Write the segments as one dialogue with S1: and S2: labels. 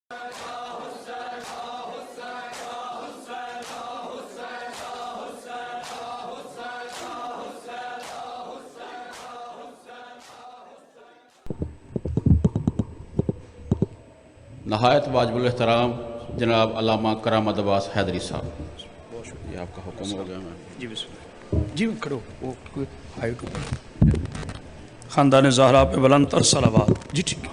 S1: نہایت واجب الاحترام جناب علامہ کرامت عباس حیدری صاحب، یہ آپ کا حکم ہو گیا۔ میں
S2: جی بسم اللہ جی کھڑو وہ کوئی ہائٹ اوپر خاندان زہرا پہ بلند تر صلوات جی ٹھیک ہے۔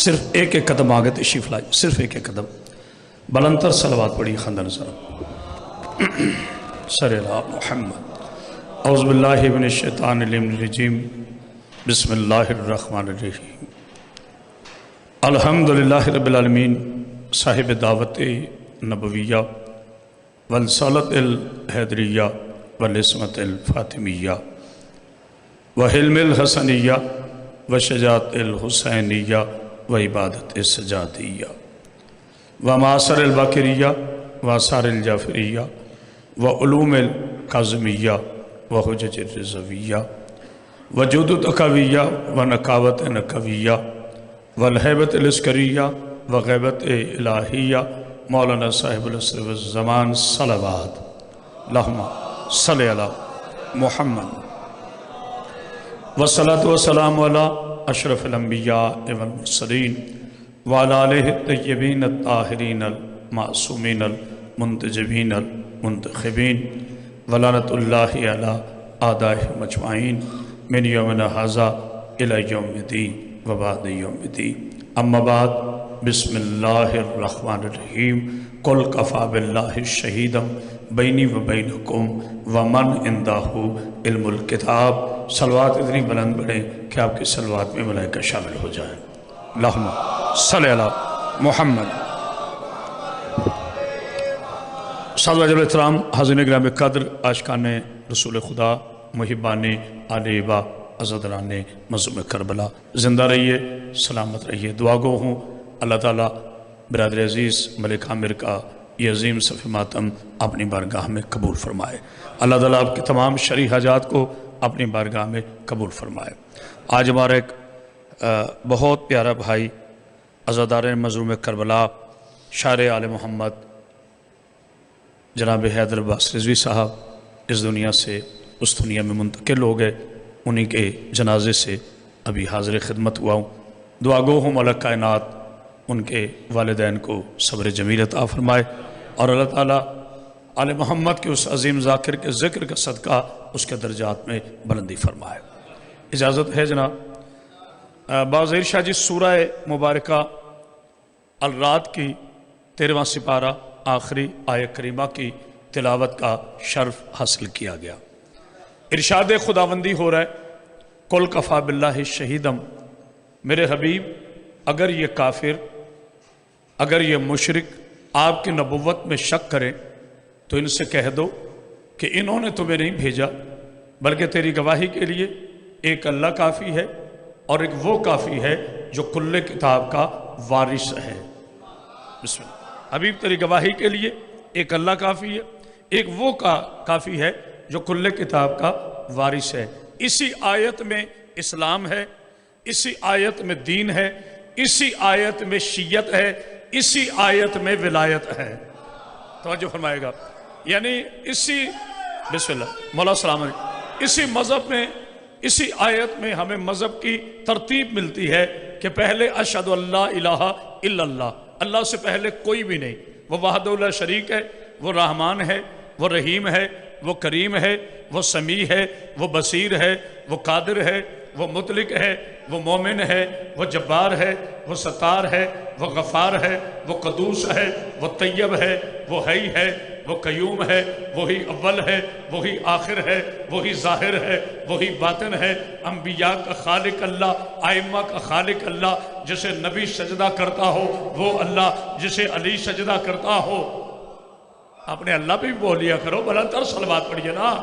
S2: صرف ایک ایک قدم آگے تشریف لائے، صرف ایک ایک قدم بلند تر صلوات پڑھی خاندان زہرا صلی اللہ محمد۔ اعوذ باللہ من الشیطان الرجیم بسم اللہ الرحمن الرحیم۔ الحمدللہ رب العالمین صاحب دعوت نبویہ والصلات الحیدریہ والعصمت الفاطمیہ وحلم الحسنیہ وشجاعت الحسینیہ وعبادت السجادیہ ومعاصر الباقریہ وآثار الجعفریہ وعلوم الکاظمیہ وحجج الرضویہ وجود التقویہ ونقاوت نقویہ والحیبت العسکریہ وغیبت الہیہ مولانا صاحب العصر والزمان صلوات اللہم صلی علی محمد والصلاة والسلام علی اشرف الانبیاء والمرسلین وعلی آلہ الطیبین الطاہرین المعصومین المنتجبین المنتخبین ولعنت اللہ علی اعدائہم اجمعین من یومنا ھذا الی یوم الدین وبعد یوم الدین اما بعد بسم اللہ الرحمن الرحیم قل کفا باللہ شہیدا بینی و بینکم ومن عندہ علم الکتاب۔ صلوات اتنی بلند بڑھیں کہ آپ کی صلوات میں ملائکہ شامل ہو جائیں۔ اللہم صلی علی محمد۔ سادہ واجب الاحترام حاضرین گرام قدر، عاشقان رسول خدا، محبان آل ایبا، عزادران مظلوم کربلا، زندہ رہیے، سلامت رہیے۔ دعا گو ہوں اللہ تعالیٰ برادر عزیز ملک عامر کا یہ عظیم صف ماتم اپنی بارگاہ میں قبول فرمائے۔ اللہ تعالیٰ آپ کی تمام شرعی حاجات کو اپنی بارگاہ میں قبول فرمائے۔ آج ہمارا ایک بہت پیارا بھائی عزادار مظلوم کربلا، شاعر آل محمد جناب حیدر عباس رضوی صاحب اس دنیا سے اس دنیا میں منتقل ہو گئے۔ انہی کے جنازے سے ابھی حاضر خدمت ہوا ہوں۔ دعا گو ہوں مولا کائنات ان کے والدین کو صبر جمیل عطا فرمائے، اور اللہ تعالیٰ آل محمد کے اس عظیم ذاکر کے ذکر کا صدقہ اس کے درجات میں بلندی فرمائے۔ اجازت ہے جناب باظہیر شاہ جی سورہ مبارکہ الرعد کی 13واں سپارہ آخری آیت کریمہ کی تلاوت کا شرف حاصل کیا گیا۔ ارشاد خداوندی ہو رہا ہے قل کفا باللہ شہیدم، میرے حبیب اگر یہ کافر، اگر یہ مشرک آپ کی نبوت میں شک کریں تو ان سے کہہ دو کہ انہوں نے تمہیں نہیں بھیجا، بلکہ تیری گواہی کے لیے ایک اللہ کافی ہے، اور ایک وہ کافی ہے جو کل کتاب کا وارث ہے۔ بسم اللہ۔ حبیب تیری گواہی کے لیے ایک اللہ کافی ہے، ایک وہ کافی ہے جو کل کتاب کا وارث ہے۔ اسی آیت میں اسلام ہے، اسی آیت میں دین ہے، اسی آیت میں شیعت ہے، اسی آیت میں ولایت ہے۔ توجہ فرمائے گا، یعنی اسی بسم اللہ مولا السلام علیکم، اسی مذہب میں، اسی آیت میں ہمیں مذہب کی ترتیب ملتی ہے کہ پہلے اشہد اللہ الہ الا اللہ، اللہ سے پہلے کوئی بھی نہیں، وہ وحدہ لا شریک ہے، وہ رحمان ہے، وہ رحیم ہے، وہ کریم ہے، وہ سمیع ہے، وہ بصیر ہے، وہ قادر ہے، وہ مطلق ہے، وہ مومن ہے، وہ جبار ہے، وہ ستار ہے، وہ غفار ہے، وہ قدوس ہے، وہ طیب ہے، وہ حی ہے، وہ قیوم ہے، وہی اول ہے، وہی آخر ہے، وہی ظاہر ہے، وہی باطن ہے۔ انبیاء کا خالق اللہ، ائمہ کا خالق اللہ، جسے نبی سجدہ کرتا ہو وہ اللہ، جسے علی سجدہ کرتا ہو۔ آپ نے اللہ پہ بھی بول لیا کرو، بلند تر صلوات پڑھیے نا،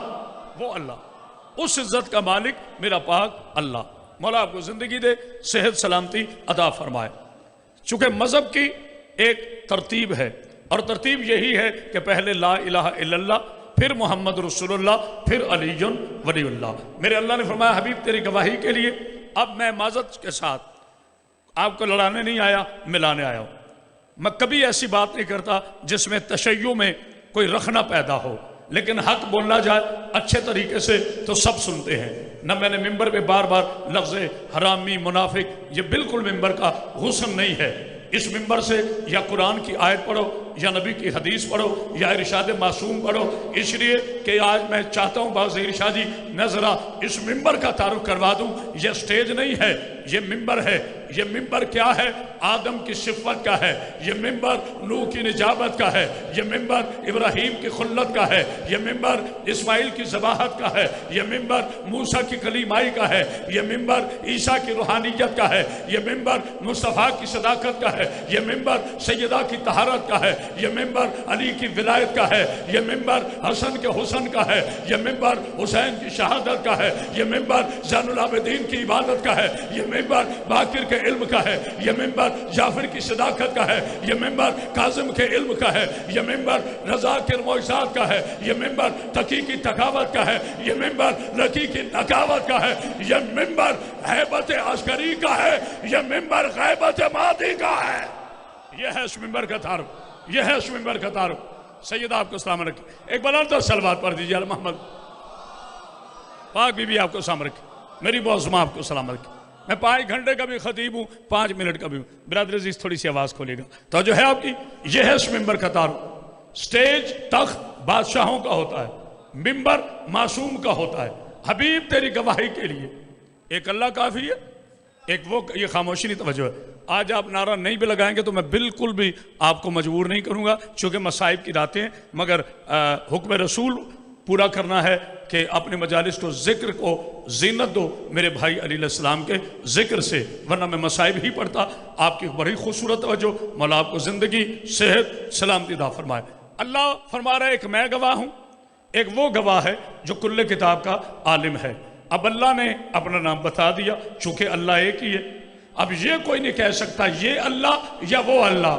S2: وہ اللہ، اس عزت کا مالک میرا پاک اللہ۔ مولا آپ کو زندگی دے، صحت سلامتی عطا فرمائے۔ چونکہ مذہب کی ایک ترتیب ہے، اور ترتیب یہی ہے کہ پہلے لا الہ الا اللہ، پھر محمد رسول اللہ، پھر علی ولی اللہ۔ میرے اللہ نے فرمایا حبیب تیری گواہی کے لیے اب میں معذرت کے ساتھ آپ کو لڑانے نہیں آیا، ملانے آیا ہوں۔ میں کبھی ایسی بات نہیں کرتا جس میں تشیع میں کوئی رخنہ پیدا ہو، لیکن حق بولنا جائے اچھے طریقے سے تو سب سنتے ہیں۔ نہ میں نے ممبر پہ بار بار لفظ حرامی، منافق، یہ بالکل ممبر کا حسن نہیں ہے۔ اس ممبر سے یا قرآن کی آیت پڑھو یا نبی کی حدیث پڑھو یا ارشاد معصوم پڑھو، اس لیے کہ آج میں چاہتا ہوں باز ارشاد جی میں ذرا اس ممبر کا تعارف کروا دوں۔ یہ سٹیج نہیں ہے، یہ ممبر ہے۔ یہ ممبر کیا ہے؟ آدم کی صفت کا ہے۔ یہ ممبر نوح کی نجابت کا ہے۔ یہ ممبر ابراہیم کی خلت کا ہے۔ یہ ممبر اسماعیل کی ذباحت کا ہے۔ یہ ممبر موسیٰ کی کلیمائی کا ہے۔ یہ ممبر عیسیٰ کی روحانیت کا ہے۔ یہ ممبر مصطفیٰ کی صداقت کا ہے۔ یہ ممبر سیدہ کی طہارت کا ہے۔ یہ ممبر علی کی ولایت کا ہے۔ یہ ممبر حسن کے حسن کا ہے۔ یہ ممبر حسین کی شہادت کا ہے۔ یہ ممبر زین العابدین کی عبادت کا ہے۔ یہ ممبر باقر کے علم کا ہے۔ یہ ممبر جعفر کی صداقت کا ہے۔ یہ ممبر کاظم کے علم کا ہے۔ یہ ممبر رضا کے معجزات کا ہے۔ یہ ممبر تقی کی تقاوت کا ہے۔ یہ ممبر لکی کی نقاوت کا ہے۔ یہ ممبر ہیبت عسکری کا ہے۔ یہ ممبر غیبت مادی کا ہے۔ یہ ہے اس ممبر کا تعارف۔ یہ ہے اس ممبر کا تعارف۔ سیدہ آپ کو سلام رکھے، ایک بلند تو صلوات پڑھ دیجیے علی محمد۔ پاک بی بی آپ کو سلام رکھے، میری معظمہ آپ کو سلام رکھے۔ میں 5 گھنٹے کا بھی خطیب ہوں، 5 منٹ کا بھی ہوں۔ برادر عزیز تھوڑی سی آواز کھولے گا تو جو ہے آپ کی، یہ ہے اس ممبر کا تعارف۔ سٹیج تخت بادشاہوں کا ہوتا ہے، ممبر معصوم کا ہوتا ہے۔ حبیب تیری گواہی کے لیے ایک اللہ کافی ہے، ایک وہ، یہ خاموشی نہیں توجہ ہے۔ آج آپ نعرہ نہیں بھی لگائیں گے تو میں بالکل بھی آپ کو مجبور نہیں کروں گا، چونکہ مصائب کی راتیں ہیں، مگر حکم رسول پورا کرنا ہے کہ اپنے مجالس کو ذکر کو زینت دو میرے بھائی علی علیہ السلام کے ذکر سے، ورنہ میں مصائب ہی پڑھتا۔ آپ کی بڑی خوبصورت توجہ، مولا آپ کو زندگی، صحت، سلامتی عطا فرمائے۔ اللہ فرما رہا ہے ایک میں گواہ ہوں، ایک وہ گواہ ہے جو کل کتاب کا عالم ہے۔ اب اللہ نے اپنا نام بتا دیا، چونکہ اللہ ایک ہی ہے۔ اب یہ کوئی نہیں کہہ سکتا یہ اللہ یا وہ اللہ،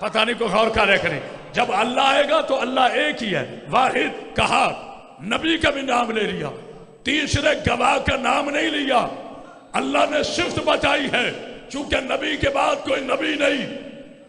S2: پتہ نہیں کو غور کر کریں۔ جب اللہ آئے گا تو اللہ ایک ہی ہے، واحد کہا۔ نبی کا بھی نام لے لیا، تیسرے گواہ کا نام نہیں لیا۔ اللہ نے صفت بتائی ہے، چونکہ نبی کے بعد کوئی نبی نہیں،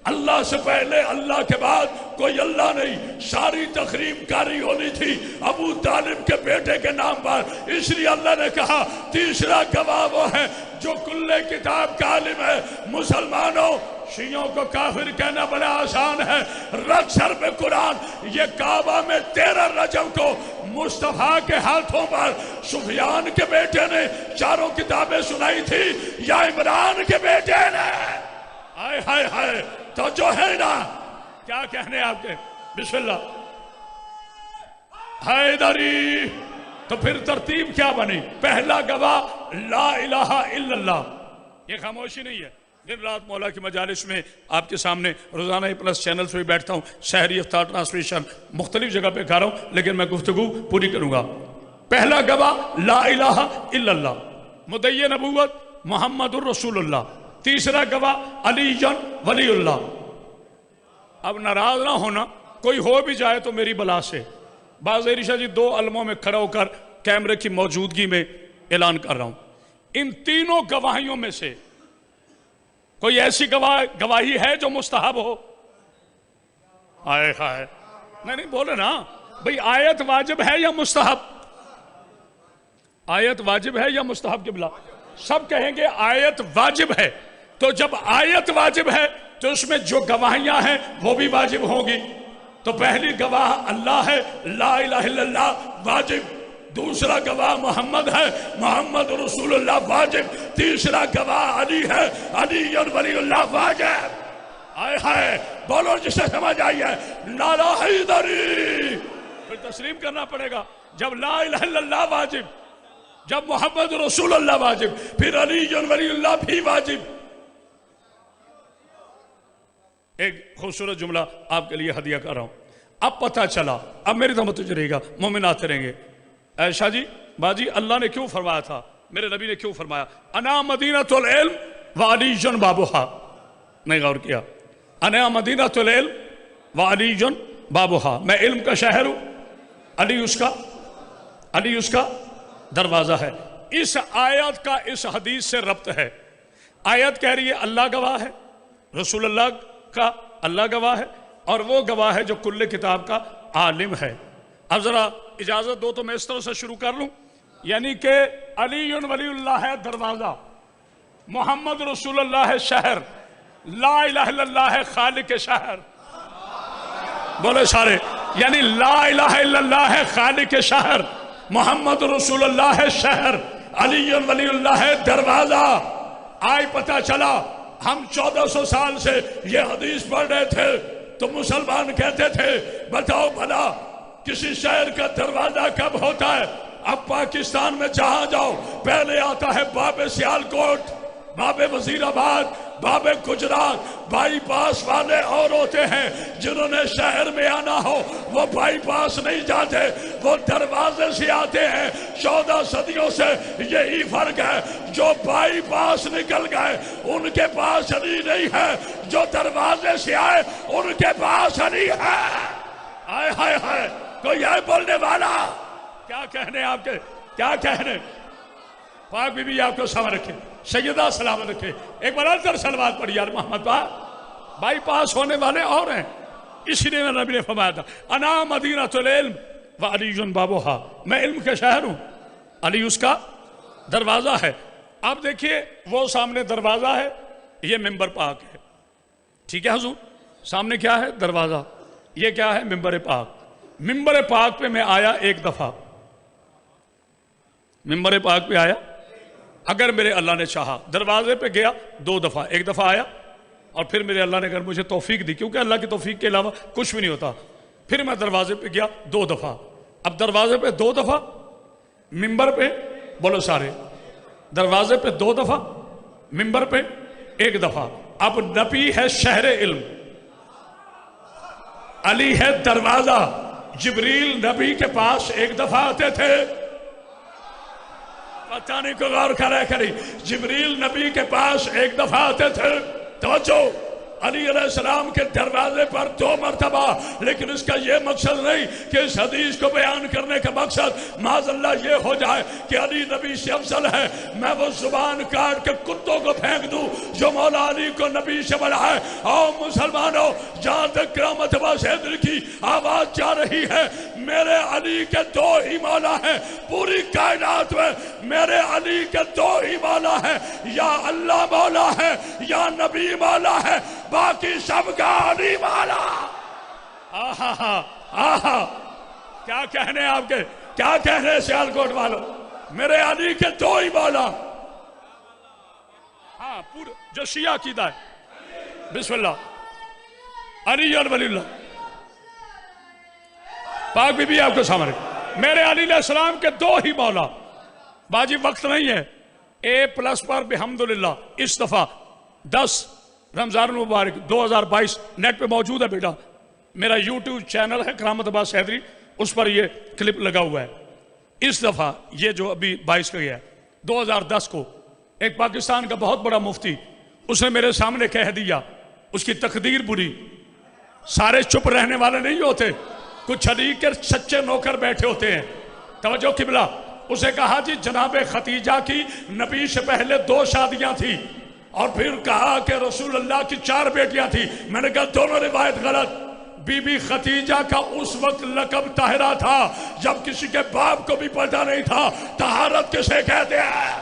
S2: اللہ سے پہلے اللہ کے بعد کوئی اللہ نہیں۔ ساری تقریب کاری ہونی تھی ابو طالب کے بیٹے کے نام پر، اس لیے اللہ نے کہا تیسرا گواہ وہ ہے جو کل کتاب کا عالم ہے۔ مسلمانوں، شیعوں کو کافر کہنا بڑا آسان ہے، رکھ سر پہ قرآن۔ یہ کعبہ میں 13 رجب کو مصطفیٰ کے ہاتھوں پر سفیان کے بیٹے نے 4 کتابیں سنائی تھی یا عمران کے بیٹے نے؟ ہائے ہائے ہائے، تو جو ہے نا، کیا کہنے آپ کے؟ بسم اللہ حیدری۔ تو پھر ترتیب کیا بنی؟ پہلا گواہ لا الہ الا اللہ۔ یہ خاموشی نہیں ہے، دن رات مولا کی مجالس میں آپ کے سامنے روزانہ پلس چینل سے بھی بیٹھتا ہوں، شہری افطار ٹرانسمیشن مختلف جگہ پہ کر رہا ہوں، لیکن میں گفتگو پوری کروں گا۔ پہلا گواہ لا الہ الا اللہ، مدعی نبوت محمد الرسول اللہ۔ تیسرا گواہ علی جن ولی اللہ۔ اب ناراض نہ ہونا، کوئی ہو بھی جائے تو میری بلا سے۔ باز شاہ جی 2 علموں میں کھڑا ہو کر کیمرے کی موجودگی میں اعلان کر رہا ہوں، ان تینوں گواہیوں میں سے کوئی ایسی گواہی ہے جو مستحب ہو؟ آئے ہائے، نہیں بولے نا بھئی، آیت واجب ہے یا مستحب؟ آیت واجب ہے یا مستحب؟ کے بلا سب کہیں گے آیت واجب ہے۔ تو جب آیت واجب ہے تو اس میں جو گواہیاں ہیں وہ بھی واجب ہوں گی۔ تو پہلی گواہ اللہ ہے، لا الہ الا اللہ، واجب۔ دوسرا گواہ محمد ہے، محمد رسول اللہ، واجب۔ تیسرا گواہ علی ہے، علی ولی اللہ، واجب۔ آئے ہائے، بولو جسے سمجھ آئی ہے، نعرہ حیدری۔ پھر تسلیم کرنا پڑے گا، جب لا الہ الا اللہ واجب، جب محمد رسول اللہ واجب، پھر علی ولی اللہ بھی واجب۔ ایک خوبصورت جملہ آپ کے لیے ہدیہ کر رہا ہوں۔ اب پتہ چلا، اب میری توجہ رہے گا، مومن آتے رہیں گے۔ عائشہ جی باجی، اللہ نے کیوں فرمایا تھا، میرے نبی نے کیوں فرمایا انا مدینۃ العلم وعلی بابھا؟ نہیں غور کیا؟ انا مدینۃ العلم وعلی بابھا، میں علم کا شہر ہوں، علی اس کا دروازہ ہے۔ اس آیت کا اس حدیث سے ربط ہے۔ آیت کہہ رہی ہے اللہ گواہ ہے، رسول اللہ کا اللہ گواہ ہے، اور وہ گواہ ہے جو کل کتاب کا عالم ہے۔ اب ذرا اجازت دو تو میں اس طرح سے شروع کر لوں، یعنی کہ علی ولی اللہ ہے دروازہ، محمد رسول اللہ ہے شہر، لا الہ الا اللہ ہے خالق شہر، بولے سارے، یعنی لا الہ الا اللہ ہے خالق شہر، محمد رسول اللہ ہے شہر، علی ولی اللہ ہے دروازہ۔ آج پتہ چلا ہم 1400 سال سے یہ حدیث پڑھ رہے تھے تو مسلمان کہتے تھے بتاؤ بھلا کسی شہر کا دروازہ کب ہوتا ہے؟ اب پاکستان میں جہاں جاؤ پہلے آتا ہے باب سیالکوٹ، باب وزیر آباد، باب گجرات، بائی پاس والے اور ہوتے ہیں جنہوں نے شہر میں آنا ہو وہ بائی پاس نہیں جاتے، وہ دروازے سے آتے ہیں۔ 14 صدیوں سے یہی فرق ہے، جو بائی پاس نکل گئے ان کے پاس علی نہیں ہے، جو دروازے سے آئے ان کے پاس علی ہے۔ آئے ہائے ہائے، کوئی ہے بولنے والا؟ کیا کہنے آپ کے، کیا کہنے؟ پاک بی بی آپ کو سلام رکھے، سیدہ سلامت رکھے۔ ایک بار اندر سلوات پڑھی یار محمد پاک، بائی پاس ہونے والے اور ہیں، اسی لیے میں نبی نے فرمایا تھا انا مدینۃ العلم وعلی بابوہا، میں علم کے شہر ہوں، علی اس کا دروازہ ہے۔ اب دیکھیے وہ سامنے دروازہ ہے، یہ منبر پاک ہے، ٹھیک ہے حضور؟ سامنے کیا ہے؟ دروازہ۔ یہ کیا ہے؟ منبر پاک۔ منبر پاک پہ میں آیا ایک دفعہ، منبر پاک پہ آیا، اگر میرے اللہ نے چاہا دروازے پہ گیا 2 دفعہ، ایک دفعہ آیا اور پھر میرے اللہ نے اگر مجھے توفیق دی، کیونکہ اللہ کی توفیق کے علاوہ کچھ بھی نہیں ہوتا، پھر میں دروازے پہ گیا 2 دفعہ۔ اب دروازے پہ 2 دفعہ، منبر پہ بولو سارے، دروازے پہ 2 دفعہ، منبر پہ 1 دفعہ۔ اب نبی ہے شہر علم، علی ہے دروازہ۔ جبریل نبی کے پاس 1 دفعہ آتے تھے، پتہ نہیں کو غور کرے کری، جبریل نبی کے پاس 1 دفعہ آتے تھے۔ توجہ، علی علیہ السلام کے دروازے پر 2 مرتبہ، لیکن اس کا یہ مقصد نہیں کہ اس حدیث کو بیان کرنے کا مقصد معاذ اللہ یہ ہو جائے کہ علی نبی سے افضل ہے، میں وہ زبان کاٹ کے کتوں کو پھینک دوں جو مولا علی کو نبی سے بڑھائے۔ آؤ مسلمانوں، جہاں تک کرامت عباس حیدری کی آواز جا رہی ہے، میرے علی کے 2 ہی مولا ہیں پوری کائنات میں، میرے علی کے 2 ہی مولا ہیں، یا اللہ مولا ہے یا نبی مولا ہے، باقی سب کا علی مولا۔ آہا آہا، کیا کہنے آپ کے، کیا کہنے سیالکوٹ والوں، میرے علی کے 2 ہی مولا۔ ہاں پورا جو شیعہ عقیدہ ہے، بسم اللہ، علی اور ولی اللہ۔ پاک بی بی آپ کو سامنے، میرے علی علیہ السلام کے 2 ہی مولا۔ باجی وقت نہیں ہے، A+ پر بحمدللہ اس دفعہ 10 رمضان المبارک 2022 نیٹ پہ موجود ہے بیٹا، میرا YouTube چینل ہے کرامت عباس حیدری، اس پر یہ کلپ لگا ہوا ہے۔ اس دفعہ یہ جو ابھی 22 کا گیا ہے، 2010 کو ایک پاکستان کا بہت بڑا مفتی، اس نے میرے سامنے کہہ دیا، اس کی تقدیر بری، سارے چپ رہنے والے نہیں ہوتے، کچھ علی کے سچے نوکر بیٹھے ہوتے ہیں۔ توجہ قبلہ، اسے کہا جی جناب ختیجہ کی نبی سے پہلے 2 شادیاں تھی، اور پھر کہا کہ رسول اللہ کی 4 بیٹیاں تھی۔ میں نے کہا دونوں روایت غلط، بی بی ختیجہ کا اس وقت لقب طاہرہ تھا جب کسی کے باپ کو بھی پتہ نہیں تھا طہارت کسے کہتے ہیں۔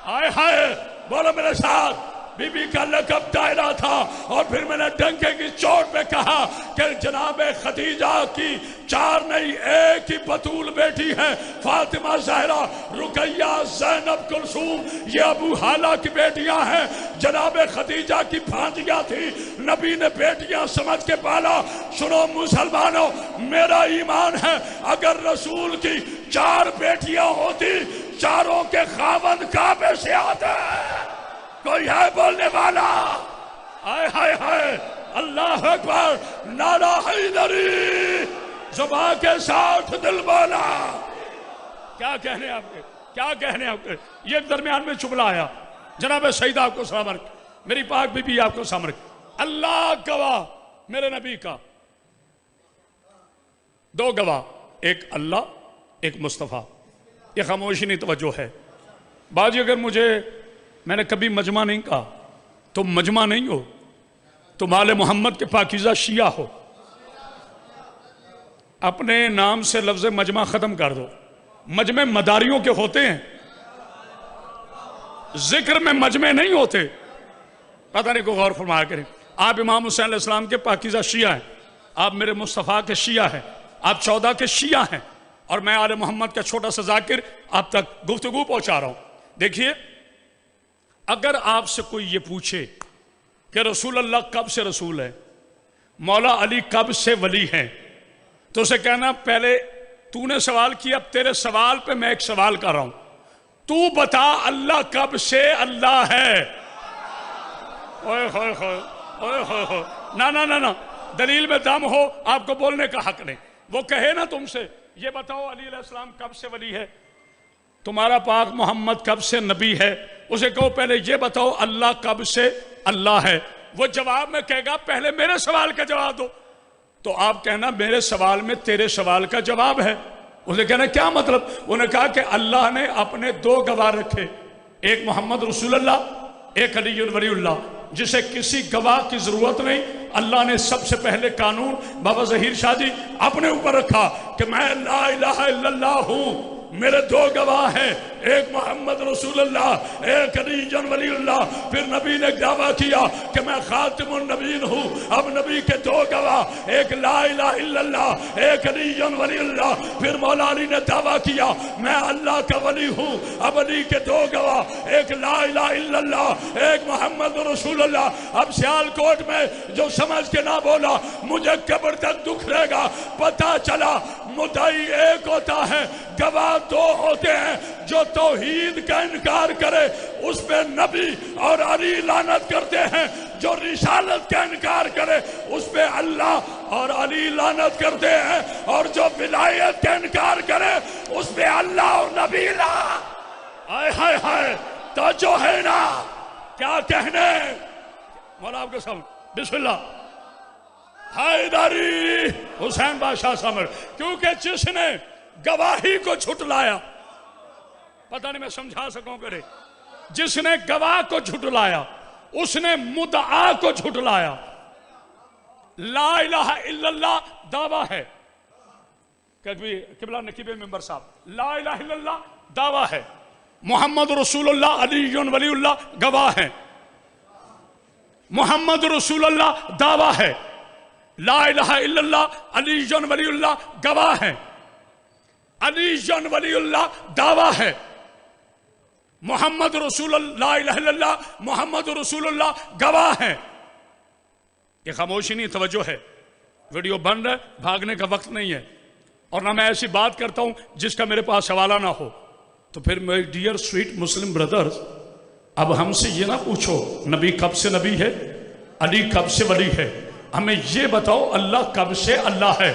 S2: آئے ہائے، بولو میرے ساتھ، بی بی کا لقب طاہرہ تھا، اور پھر میں نے ڈنکے کی چوٹ پہ کہا کہ جناب ختیجہ کی 4 نہیں 1 ہی بطول بیٹی ہے، فاطمہ زہرا، رقیہ، زینب، کلثوم، یہ ابو حالہ کی بیٹیاں ہیں، جناب ختیجہ کی بھانجیاں تھی، نبی نے بیٹیاں سمجھ کے پالا۔ سنو مسلمانوں، میرا ایمان ہے اگر رسول کی 4 بیٹیاں ہوتی، چاروں کے خاوند کعبے سے آتے۔ کوئی ہے بولنے والا؟ آئے ہائے ہائے، اللہ اکبر، نعرہ حیدری، زبان کے ساتھ دل بولا۔ کیا کہنے آپ کے، کیا کہنے آپ کے؟ یہ درمیان میں چبلا آیا، جناب سیدہ آپ کو سلام رکھ، میری پاک بی بی آپ کو سلام رکھ، اللہ گواہ میرے نبی کا، 2 گواہ، ایک اللہ ایک مصطفیٰ۔ یہ خاموشی نہیں توجہ ہے باجی، اگر مجھے میں نے کبھی مجمع نہیں کہا، تم مجمع نہیں ہو، تم آل محمد کے پاکیزہ شیعہ ہو۔ اپنے نام سے لفظ مجمع ختم کر دو، مجمع مداریوں کے ہوتے ہیں، ذکر میں مجمع نہیں ہوتے۔ پتہ نہیں کو غور فرمایا کریں۔ آپ امام حسین علیہ السلام کے پاکیزہ شیعہ ہیں، آپ میرے مصطفیٰ کے شیعہ ہیں، آپ 14 کے شیعہ ہیں، اور میں آل محمد کا چھوٹا سا ذاکر آپ تک گفتگو پہنچا رہا ہوں۔ دیکھیے، اگر آپ سے کوئی یہ پوچھے کہ رسول اللہ کب سے رسول ہے، مولا علی کب سے ولی ہیں، تو اسے کہنا پہلے تو نے سوال کیا، اب تیرے سوال پہ میں ایک سوال کر رہا ہوں، تو بتا اللہ کب سے اللہ ہے؟ اوئے ہوئے ہوئے اوئے ہوئے ہوئے، نا دلیل میں دم ہو، آپ کو بولنے کا حق نہیں۔ وہ کہے نا تم سے یہ بتاؤ علی علیہ السلام کب سے ولی ہے، تمہارا پاک محمد کب سے نبی ہے، اسے کہو پہلے یہ بتاؤ اللہ کب سے اللہ ہے۔ وہ جواب میں کہے گا پہلے میرے سوال کا جواب دو، تو آپ کہنا میرے سوال میں تیرے سوال کا جواب ہے۔ اسے کہنا کیا مطلب؟ انہوں نے کہا کہ اللہ نے اپنے 2 گواہ رکھے، ایک محمد رسول اللہ، ایک علی ولی اللہ، جسے کسی گواہ کی ضرورت نہیں۔ اللہ نے سب سے پہلے قانون بابا ظہیر شاہ جی اپنے اوپر رکھا کہ میں لا الہ الا اللہ ہوں، میرے 2 گواہ ہیں، ایک محمد رسول اللہ، ایک علی ولی اللہ۔ پھر نبی نے دعویٰ کیا کہ میں خاتم النبیین ہوں، اب نبی کے 2 گواہ، ایک لا الہ الا اللہ، ایک علی ولی اللہ۔ پھر مولا علی نے دعویٰ کیا میں اللہ کا ولی ہوں، اب علی کے 2 گواہ، ایک لا الہ الا اللہ، ایک محمد رسول اللہ۔ اب سیال کوٹ میں جو سمجھ کے نہ بولا مجھے قبر تک دکھ رہے گا، پتہ چلا مدعی ایک ہوتا ہے، گواہ 2 ہوتے ہیں۔ جو توحید کا انکار کرے اس پہ نبی اور علی لعنت کرتے ہیں، جو رسالت کا انکار کرے اس پہ اللہ اور علی لعنت کرتے ہیں، اور جو ولایت کا انکار کرے اس پہ اللہ اور نبی ہائے ہائے ہائے، توجہ ہے نا کیا کہنے؟ مولا آپ کے سامنے بسم اللہ حیدری حسین بادشاہ سامر، کیونکہ جس نے گواہی کو جھٹلایا، پتہ نہیں میں سمجھا سکوں کرے، جس نے گواہ کو جھٹلایا اس نے مدعا کو جھٹلایا۔ لا الہ الا اللہ دعویٰ ہے، قبلہ نقیب ممبر صاحب، لا الہ الا اللہ دعویٰ ہے، محمد رسول اللہ علی ولی اللہ گواہ ہیں، محمد رسول اللہ دعویٰ ہے، لا الہ الا اللہ علی ولی اللہ گواہ ہیں، علی ولی اللہ دعویٰ ہے، محمد رسول اللہ، لا الہ الا اللہ محمد رسول اللہ گواہ ہیں۔ یہ خاموشی نہیں، توجہ ہے، ویڈیو بن رہا ہے، بھاگنے کا وقت نہیں ہے، اور نہ میں ایسی بات کرتا ہوں جس کا میرے پاس حوالہ نہ ہو۔ تو پھر میرے ڈیئر سویٹ مسلم بردرز، اب ہم سے یہ نہ پوچھو نبی کب سے نبی ہے، علی کب سے ولی ہے، ہمیں یہ بتاؤ اللہ کب سے اللہ ہے۔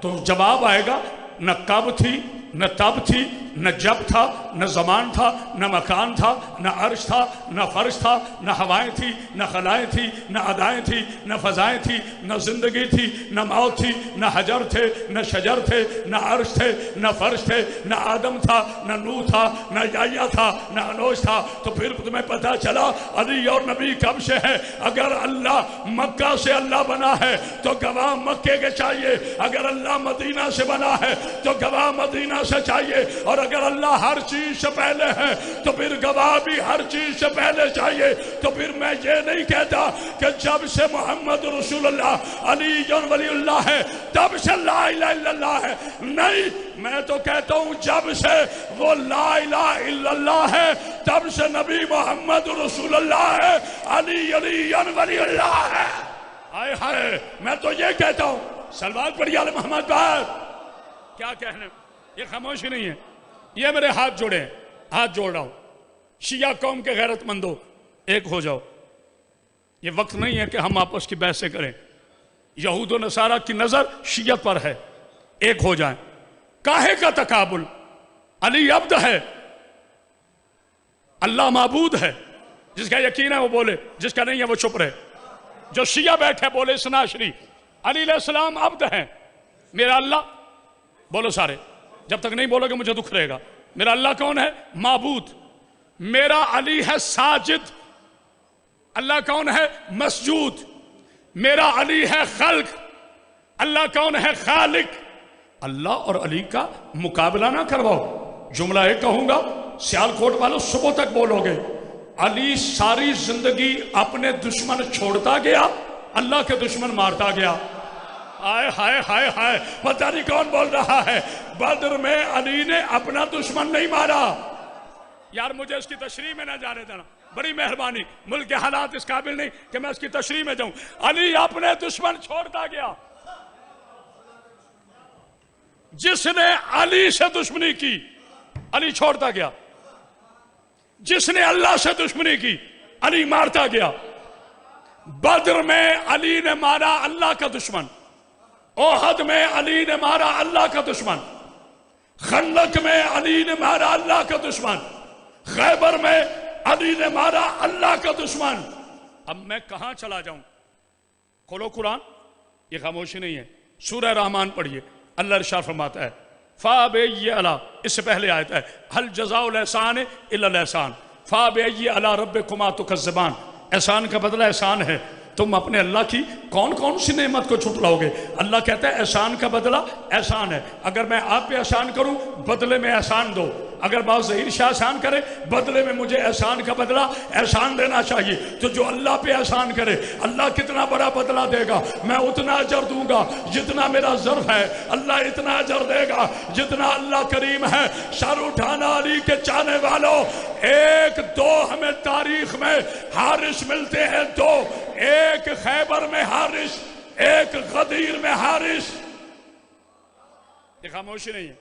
S2: تو جواب آئے گا نہ کب تھی، نہ تب تھی، نہ جب تھا، نہ زمان تھا، نہ مکان تھا، نہ عرش تھا، نہ فرش تھا، نہ ہوائیں تھی، نہ خلائیں تھی، نہ ادائیں تھی، نہ فضائیں تھی، نہ زندگی تھی، نہ موت تھی، نہ حجر تھے، نہ شجر تھے، نہ عرش تھے، نہ فرش تھے، نہ آدم تھا، نہ نوح تھا، نہ یحییٰ تھا، نہ انوش تھا۔ تو پھر تمہیں پتہ چلا علی اور نبی کب سے ہے۔ اگر اللہ مکہ سے اللہ بنا ہے تو گواہ مکے کے چاہیے، اگر اللہ مدینہ سے بنا ہے تو گواہ مدینہ سے چاہیے، اور اگر اللہ ہر چیز سے پہلے ہے تو پھر گواہ بھی ہر چیز سے پہلے چاہیے۔ تو پھر میں یہ نہیں کہتا کہ جب سے محمد رسول اللہ علی ولی اللہ ہے تب سے لا الہ الا اللہ ہے، نہیں، میں تو کہتا ہوں جب سے وہ لا الہ الا اللہ ہے تب سے نبی محمد رسول اللہ ہے، علی ولی اللہ ہے۔ ہائے ہائے، میں تو یہ کہتا ہوں، سلوات پڑھی آل محمد پر۔ کیا کہنے، یہ خاموشی نہیں ہے، یہ میرے ہاتھ جوڑے ہیں، ہاتھ جوڑ رہا ہوں، شیعہ قوم کے غیرت مندو ایک ہو جاؤ۔ یہ وقت نہیں ہے کہ ہم آپس کی بحثیں کریں، یہود و نصارہ کی نظر شیعت پر ہے، ایک ہو جائیں۔ کاہے کا تقابل؟ علی عبد ہے، اللہ معبود ہے، جس کا یقین ہے وہ بولے، جس کا نہیں ہے وہ چپ رہے۔ جو شیعہ بیٹھے بولے اثنا عشری، علی علیہ السلام عبد ہیں، میرا اللہ، بولو سارے، جب تک نہیں بولو گے مجھے دکھ رہے گا۔ میرا اللہ کون ہے؟ معبود۔ میرا علی ہے ساجد، اللہ کون ہے؟ مسجود۔ میرا علی ہے خلق، اللہ کون ہے؟ خالق۔ اللہ اور علی کا مقابلہ نہ کرواؤ۔ جملہ ایک کہوں گا، سیالکوٹ والوں صبح تک بولو گے۔ علی ساری زندگی اپنے دشمن چھوڑتا گیا، اللہ کے دشمن مارتا گیا۔ آئے ہائے ہائے ہائے، پتہ نہیں کون بول رہا ہے۔ بدر میں علی نے اپنا دشمن نہیں مارا۔ یار مجھے اس کی تشریح میں نہ جانے دینا، بڑی مہربانی، ملک کے حالات اس قابل نہیں کہ میں اس کی تشریح میں جاؤں۔ علی اپنے دشمن چھوڑتا گیا۔ جس نے علی سے دشمنی کی علی چھوڑتا گیا، جس نے اللہ سے دشمنی کی علی مارتا گیا۔ بدر میں علی نے مارا اللہ کا دشمن، احد میں علی نے مارا اللہ کا دشمن، خندق میں علی نے مارا اللہ کا دشمن، خیبر میں علی نے مارا اللہ کا دشمن۔ اب میں کہاں چلا جاؤں؟ کھولو قرآن، یہ خاموشی نہیں ہے۔ سورہ رحمان پڑھیے، اللہ ارشاد فرماتا ہے فَبِأَيِّ آلَاءِ، اس سے پہلے آیت ہے هَلْ جَزَاءُ الْإِحْسَانِ إِلَّا الْإِحْسَانُ فَبِأَيِّ آلَاءِ رَبِّكُمَا تُكَذِّبَانِ۔ احسان کا بدلہ احسان ہے، تم اپنے اللہ کی کون کون سی نعمت کو چھٹلاؤ گے؟ اللہ کہتا ہے احسان کا بدلہ احسان ہے۔ اگر میں آپ پہ احسان کروں بدلے میں احسان دو، اگر بعض ظہیر شاہ احسان کرے بدلے میں مجھے احسان کا بدلہ احسان دینا چاہیے۔ تو جو اللہ پہ احسان کرے اللہ کتنا بڑا بدلہ دے گا، میں اتنا اجر دوں گا جتنا میرا ظرف ہے، اللہ اتنا اجر دے گا جتنا اللہ کریم ہے۔ سر اٹھانا علی کے چاہنے والوں، ایک دو ہمیں تاریخ میں حارث ملتے ہیں، دو، ایک خیبر میں حارث، ایک غدیر میں حارث۔ یہ خاموشی نہیں ہے۔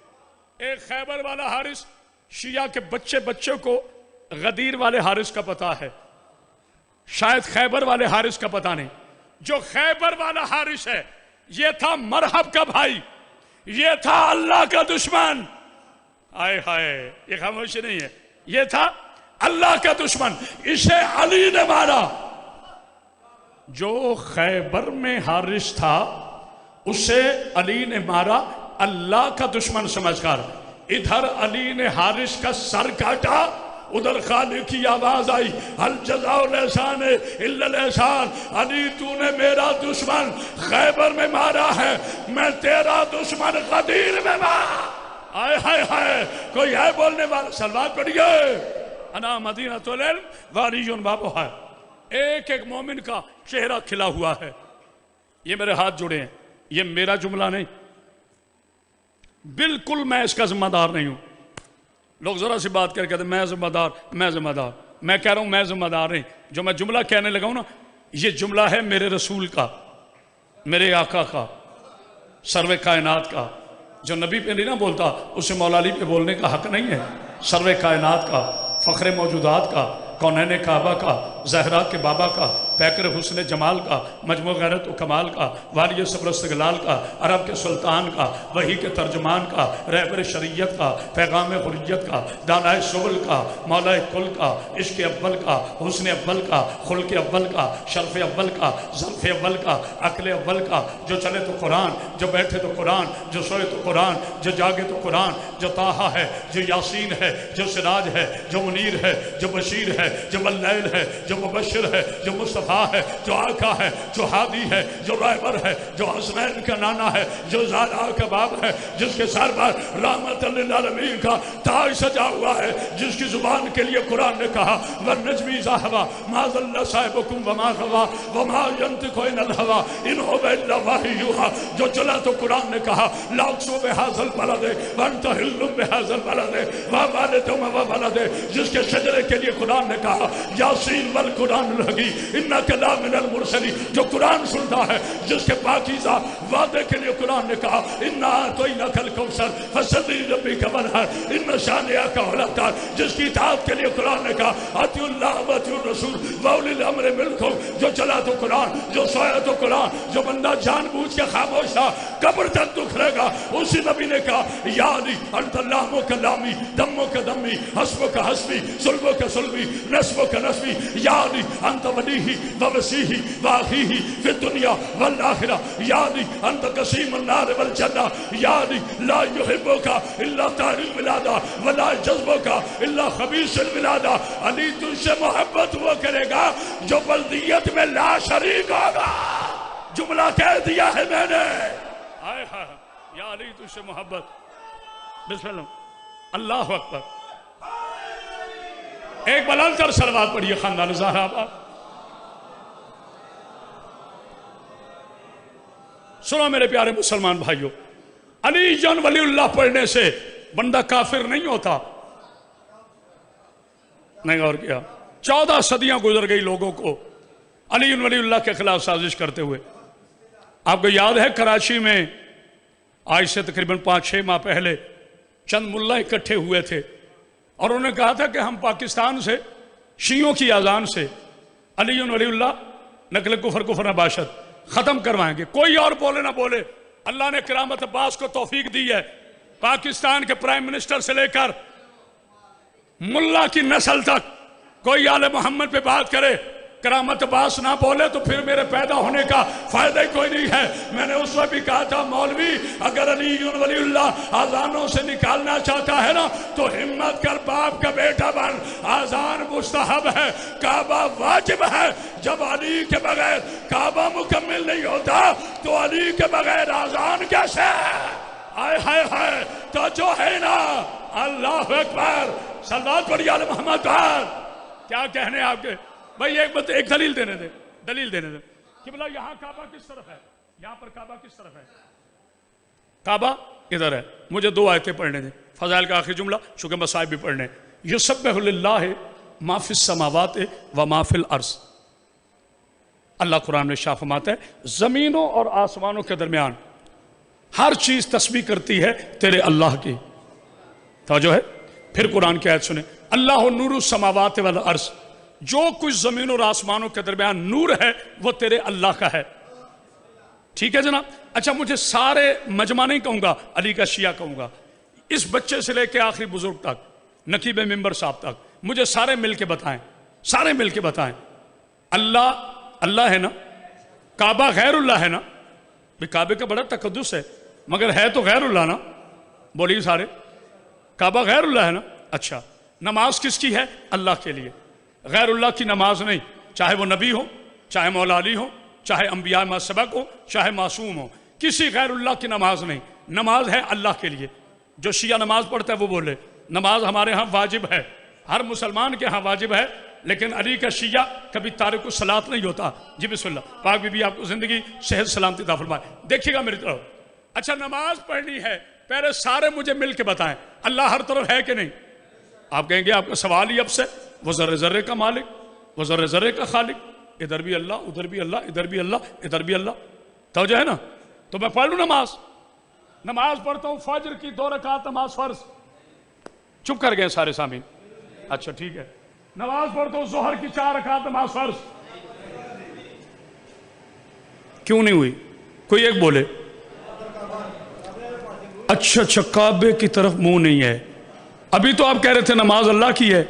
S2: ایک خیبر والا حارث، شیعہ کے بچے کو غدیر والے حارث کا پتہ ہے، شاید خیبر والے حارث کا پتہ نہیں۔ جو خیبر والا حارث ہے یہ تھا مرحب کا بھائی، یہ تھا اللہ کا دشمن۔ آئے ہائے، یہ خاموشی نہیں ہے، یہ تھا اللہ کا دشمن، اسے علی نے مارا۔ جو خیبر میں حارث تھا اسے علی نے مارا اللہ کا دشمن سمجھ کر۔ ادھر علی نے حارث کا سر کاٹا، ادھر خالق کی آواز آئی هل جزاء الاحسان الا الاحسان۔ علی تو نے میرا دشمن خیبر میں مارا ہے، میں تیرا دشمن غدیر میں مارا۔ آئے ہائے ہائے، کوئی ہے بولنے والا؟ سلوات پڑھیے۔ انا مدینۃ العلم وعلی بابها۔ ایک ایک مومن کا چہرہ کھلا ہوا ہے۔ یہ میرے ہاتھ جڑے ہیں، یہ میرا جملہ نہیں، بالکل میں اس کا ذمہ دار نہیں ہوں۔ لوگ ذرا سی بات کر کہتے ہیں میں ذمہ دار، میں ذمہ دار۔ میں کہہ رہا ہوں میں ذمہ دار نہیں۔ جو میں جملہ کہنے لگا ہوں نا، یہ جملہ ہے میرے رسول کا، میرے آقا کا، سرور کائنات کا۔ جو نبی پہ نہیں نہ بولتا اسے مولا علی پہ بولنے کا حق نہیں ہے۔ سرور کائنات کا، فخر موجودات کا، کونین کعبہ کا، زہرا کے بابا کا، پیکر حسن جمال کا، مجموع غیرت و کمال کا، والی صبر استقلال کا، عرب کے سلطان کا، وحی کے ترجمان کا، رہبر شریعت کا، پیغام حریت کا، دانائے سبل کا، مولا کل کا، عشق اول کا، حسن اول کا، خلق اول کا، شرف اول کا، ظرف اول کا، عقل اول کا، جو چلے تو قرآن، جو بیٹھے تو قرآن، جو سوئے تو قرآن، جو جاگے تو قرآن، جو طٰہٰ ہے، جو یاسین ہے، جو سراج ہے، جو منیر ہے، جو بشیر ہے، جو واللیل ہے، جو مبشر ہے، جو مصطفیٰ ہے، جو آقا ہے، جو ہادی ہے، جو رہبر ہے، جو حسنین کا نانا ہے، جو زہرا کا باپ ہے، جس کے سر پر رحمت للعالمین کا تاج سجا ہوا ہے، جس کی زبان کے لیے قرآن نے کہا وَالنَّجْمِ إِذَا هَوَىٰ مَا ضَلَّ صَاحِبُكُمْ وَمَا غَوَىٰ وَمَا يَنطِقُ عَنِ الْهَوَىٰ إِنْ هُوَ إِلَّا وَحْيٌ يُوحَىٰ۔ جو چلا تو قرآن نے کہا لَا أُقْسِمُ بِهَٰذَا الْبَلَدِ وَأَنْتَ حِلٌّ بِهَٰذَا الْبَلَدِ وَوَالِدٍ وَمَا وَلَدَ۔ جس کے شجرے کے لیے قرآن نے کہا یاسین والقرآن الحکیم انک لمن المرسلین۔ جو قرآن سنتا ہے، جس کے پاکیزہ وعدے کے لیے قرآن نے کہا انا اعطیناک الکوثر فصلی لربک وانحر ان شانئک هو الابتر۔ جس کی اطاعت کے لیے قرآن نے کہا اطیعوا اللہ واطیعوا الرسول واولی الامر منکم۔ جو چلا تو قرآن، جو سویا تو قرآن، جو بندہ جان بوجھ کے خاموش تھا قبر تک دکھ رہے گا۔ اسی نبی نے کہا یا علی انت اللام کا لامی، دمو کا دمی، حسب کا حسبی، سلب کا سلبی، نسب کا نسبی، یا علی انت ولیہی و وسیحی و اخیہی فی الدنیا والآخرہ، یا علی انت قسیم النار والجنہ، یا علی لا یحبک الا طاہر الولادہ ولا جذبک الا خبیث الولادہ۔ علی تجھ سے محبت ہوا کرے گا جو بلدیت میں لا شریک ہوگا۔ جملہ کہہ دیا ہے میں نے، آئے ہاں یا علی تجھ سے محبت۔ بسم اللہ، اللہ اکبر۔ ایک بلند تر صلوات پڑھیے خاندان زہرا آباد۔ سنو میرے پیارے مسلمان بھائیوں، علی جان ولی اللہ پڑھنے سے بندہ کافر نہیں ہوتا۔ نہیں غور کیا؟ 14 صدیاں گزر گئی لوگوں کو علی ولی اللہ کے خلاف سازش کرتے ہوئے۔ آپ کو یاد ہے کراچی میں آج سے تقریباً 5-6 ماہ پہلے چند ملا اکٹھے ہوئے تھے اور انہوں نے کہا تھا کہ ہم پاکستان سے شیعوں کی اذان سے علی ولی اللہ نقل کفر کفر نباشت ختم کروائیں گے۔ کوئی اور بولے نہ بولے، اللہ نے کرامت عباس کو توفیق دی ہے، پاکستان کے پرائم منسٹر سے لے کر ملا کی نسل تک کوئی آل محمد پہ بات کرے کرامت عباس نہ بولے تو پھر میرے پیدا ہونے کا فائدہ ہی کوئی نہیں ہے۔ میں نے اس وقت بھی کہا تھا مولوی اگر علی ولی اللہ آذانوں سے نکالنا چاہتا ہے نا تو ہمت کر باپ کا بیٹا بن۔ آذان مستحب ہے، کعبہ واجب ہے۔ جب علی کے بغیر کعبہ مکمل نہیں ہوتا تو علی کے بغیر آذان کیسے ہے؟ آئے ہائے ہائے، تو جو ہے نا، اللہ اکبر، صلوات پڑھی آل محمد پر۔ کیا کہنے آپ کے بھائی؟ ایک دلیل دینے دے، دلیل دینے دے کہ بلا یہاں کعبہ کس طرف ہے، یہاں پر کعبہ کس طرف ہے؟ کعبہ ادھر ہے۔ مجھے 2 آیتیں پڑھنے دیں، فضائل کا آخری جملہ چونکہ مصائب بھی پڑھنے۔ یسبح للہ ما فی السماوات و ما فی الارض۔ اللہ قرآن میں شاہ فرماتا ہے زمینوں اور آسمانوں کے درمیان ہر چیز تسبیح کرتی ہے تیرے اللہ کی۔ توجہ ہے؟ پھر قرآن کی آیت سنیں، اللہ نور السماوات والارض، جو کچھ زمین اور آسمانوں کے درمیان نور ہے وہ تیرے اللہ کا ہے۔ ٹھیک ہے جناب؟ اچھا مجھے سارے مجمع نہیں کہوں گا، علی کا شیعہ کہوں گا، اس بچے سے لے کے آخری بزرگ تک، نقیب ممبر صاحب تک، مجھے سارے مل کے بتائیں، سارے مل کے بتائیں اللہ اللہ ہے نا؟ کعبہ غیر اللہ ہے نا؟ بھی کعبے کا بڑا تقدس ہے مگر ہے تو غیر اللہ نا؟ بولیے سارے، کعبہ غیر اللہ ہے نا؟ اچھا نماز کس کی ہے؟ اللہ کے لیے۔ غیر اللہ کی نماز نہیں، چاہے وہ نبی ہو، چاہے مولا علی ہو، چاہے انبیاء ما سبق ہو، چاہے معصوم ہو، کسی غیر اللہ کی نماز نہیں، نماز ہے اللہ کے لیے۔ جو شیعہ نماز پڑھتا ہے وہ بولے نماز ہمارے ہاں واجب ہے، ہر مسلمان کے ہاں واجب ہے، لیکن علی کا شیعہ کبھی تارک الصلاۃ نہیں ہوتا۔ جی بسم اللہ، پاک بی بی آپ کو زندگی صحت سلامتی عطا فرمائے۔ دیکھیے گا میری طرف، اچھا نماز پڑھنی ہے، پہلے سارے مجھے مل کے بتائیں اللہ ہر طرف ہے کہ نہیں؟ آپ کہیں گے آپ کا سوال ہی اب سے، وہ ذرے ذرے کا مالک، وہ ذرے ذرے کا خالق، ادھر بھی اللہ، ادھر بھی اللہ، ادھر بھی اللہ، ادھر بھی اللہ، تو جو ہے نا، تو میں پڑھ لوں نماز پڑھتا ہوں فجر کی 2 رکعت نماز فرض۔ چپ کر گئے سارے سامعین؟ اچھا ٹھیک ہے۔ نماز پڑھتا ہوں ظہر کی 4 رکعت نماز فرض۔ کیوں نہیں ہوئی؟ کوئی ایک بولے۔ اچھا کعبے کی طرف منہ نہیں ہے۔ ابھی تو آپ کہہ رہے تھے نماز اللہ کی ہے،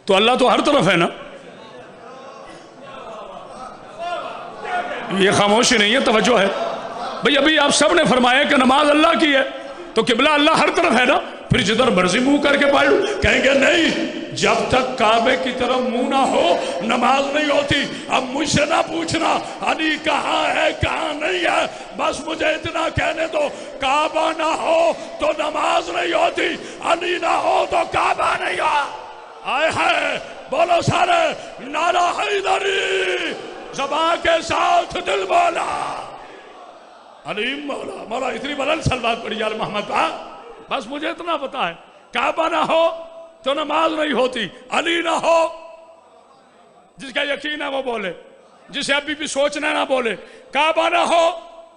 S2: تو اللہ تو ہر طرف ہے نا؟ یہ خاموشی نہیں ہے، توجہ ہے بھئی۔ ابھی آپ سب نے فرمایا کہ نماز اللہ کی ہے، تو قبلہ اللہ ہر طرف ہے نا؟ پھر جدھر مرضی منہ کر کے پڑھ لوں؟ کہیں گے نہیں، جب تک کعبے کی طرف منہ نہ ہو نماز نہیں ہوتی۔ اب مجھ سے نہ پوچھنا علی کہاں ہے کہاں نہیں ہے، بس مجھے اتنا کہنے دو، کعبہ نہ ہو تو نماز نہیں ہوتی، علی نہ ہو تو کعبہ نہیں ہو۔ آئے ہے، بولو سارے نعرہ حیدری، زبان کے ساتھ دل بولا علی مولا مولا۔ اتنی بلند صلوات پڑھی آل محمد کا، بس مجھے اتنا پتا ہے، کعبہ نہ ہو تو نماز نہیں ہوتی، علی نہ ہو، جس کا یقین ہے وہ بولے، جسے ابھی بھی سوچنا نہ بولے، کعبہ نہ ہو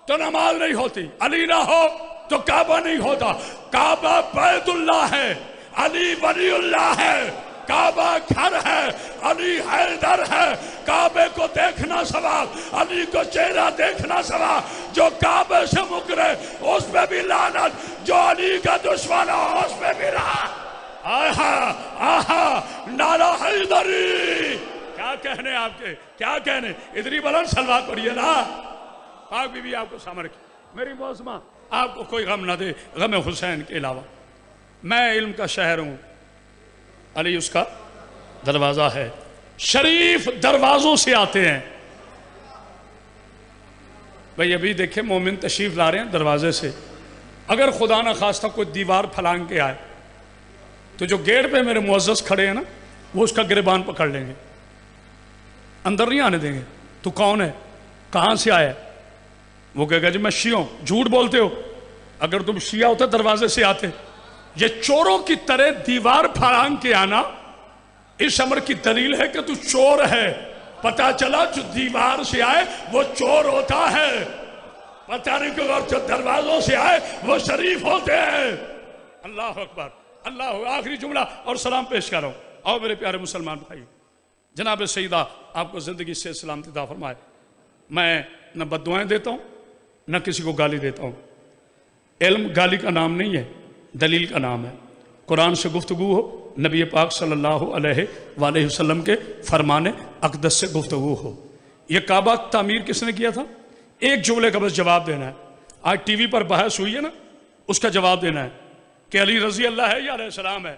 S2: تو نماز نہیں ہوتی، علی نہ ہو تو کعبہ نہیں ہوتا۔ کعبہ بیت اللہ ہے، علی ولی اللہ ہے، کعبہ گھر ہے، علی حیدر ہے۔ کعبے کو دیکھنا علی کو چہرہ دیکھنا سوا، جو کعبے سے مکرے اس پہ بھی لعنت، جو علی کا دشمن ہو اس پہ بھی لعنت۔ آہا آہا نعرہ حیدری، کیا کہنے آپ کے، کیا کہنے، اتنی بلند صلوات پڑھیے نا۔ پاک بی بی آپ کو سامنے رکھے۔ میری معصومہ آپ کو کوئی غم نہ دے غم حسین کے علاوہ۔ میں علم کا شہر ہوں، علی اس کا دروازہ ہے، شریف دروازوں سے آتے ہیں۔ بھئی ابھی دیکھیں مومن تشریف لا رہے ہیں دروازے سے، اگر خدا نہ خواستہ کوئی دیوار پھلانگ کے آئے تو جو گیٹ پہ میرے معزز کھڑے ہیں نا، وہ اس کا گریبان پکڑ لیں گے، اندر نہیں آنے دیں گے۔ تو کون ہے، کہاں سے آیا ہے؟ وہ کہے گا جی میں شیعہ ہوں۔ جھوٹ بولتے ہو، اگر تم شیعہ ہوتے دروازے سے آتے۔ یہ چوروں کی طرح دیوار پھلانگ کے آنا اس امر کی دلیل ہے کہ تو چور ہے۔ پتہ چلا جو دیوار سے آئے وہ چور ہوتا ہے، پتہ نہیں کہ جو دروازوں سے آئے وہ شریف ہوتے ہیں۔ اللہ اکبر، اللہ۔ آخری جملہ اور سلام پیش کر رہا ہوں۔ آؤ میرے پیارے مسلمان بھائی، جناب سیدہ آپ کو زندگی سے سلامتی عطا فرمائے۔ میں نہ بد دعائیں دیتا ہوں نہ کسی کو گالی دیتا ہوں۔ علم گالی کا نام نہیں ہے، دلیل کا نام ہے۔ قرآن سے گفتگو ہو، نبی پاک صلی اللہ علیہ وآلہ وسلم کے فرمان اقدس سے گفتگو ہو۔ یہ کعبہ تعمیر کس نے کیا تھا؟ ایک جملے کا بس جواب دینا ہے۔ آج ٹی وی پر بحث ہوئی ہے نا، اس کا جواب دینا ہے کہ علی رضی اللہ ہے یا علیہ السلام ہے۔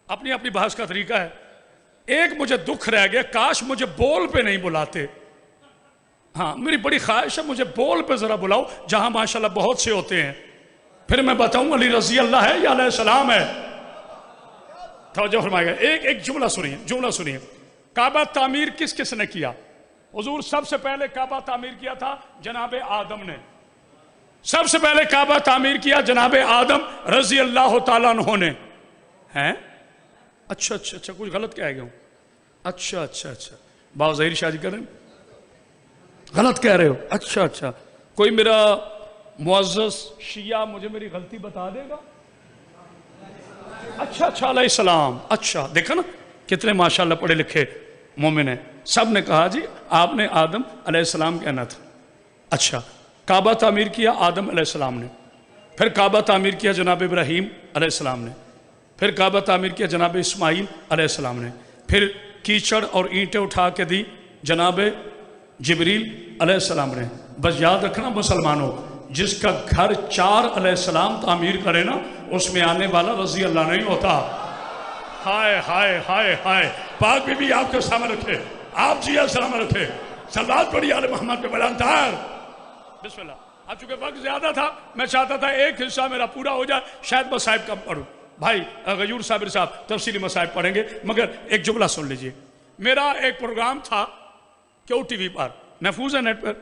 S2: اپنی اپنی بحث کا طریقہ ہے۔ ایک مجھے دکھ رہ گیا، کاش مجھے بول پہ نہیں بلاتے۔ ہاں میری بڑی خواہش ہے مجھے بول پہ ذرا بلاؤ، جہاں ماشاءاللہ بہت سے ہوتے ہیں، پھر میں بتاؤں علی رضی اللہ ہے یا علیہ السلام ہے۔ توجہ فرمائے گا، ایک جملہ سنیے، جملہ سنیے۔ کعبہ تعمیر کس کس نے کیا؟ حضور سب سے پہلے کعبہ تعمیر کیا تھا جناب آدم نے۔ سب سے پہلے کعبہ تعمیر کیا جناب آدم رضی اللہ تعالیٰ عنہ نے۔ ہیں؟ اچھا اچھا اچھا، کچھ غلط کہہ گیا ہوں۔ اچھا اچھا اچھا، باو ظہیر شاہ جی کر رہے ہیں، غلط کہہ رہے ہو۔ اچھا اچھا، کوئی میرا معزز شیعہ مجھے میری غلطی بتا دے گا؟ اچھا اچھا، علیہ السلام۔ اچھا دیکھا نا کتنے ماشاءاللہ پڑھے لکھے مومن ہیں۔ سب نے کہا جی آپ نے آدم علیہ السلام کہنا تھا۔ اچھا، کعبہ تعمیر کیا آدم علیہ السلام نے، پھر کعبہ تعمیر کیا جناب ابراہیم علیہ السلام نے، پھر کعبہ تعمیر کیا جناب اسماعیل علیہ السلام نے، پھر کیچڑ اور اینٹیں اٹھا کے دی جناب جبریل علیہ السلام نے۔ بس یاد رکھنا مسلمانوں، جس کا گھر 4 علیہ السلام تعمیر کرے نا، اس میں آنے والا رضی اللہ نہیں ہوتا۔ ہائے ہائے ہائے ہائے، پاک بی بی آپ کے سامنے رکھے، آپ جی سلام رکھے، صلوات پڑھی آل محمد پہ بلند تر۔ بسم اللہ۔ اب چونکہ وقت زیادہ تھا، میں چاہتا تھا ایک حصہ میرا پورا ہو جائے، شاید مصائب کم پڑھوں۔ بھائی غیور صابر صاحب تفصیلی مصائب پڑھیں گے، مگر ایک جملہ سن لیجئے۔ میرا ایک پروگرام تھا کیو ٹی وی پر، محفوظ ہے نیٹ پر،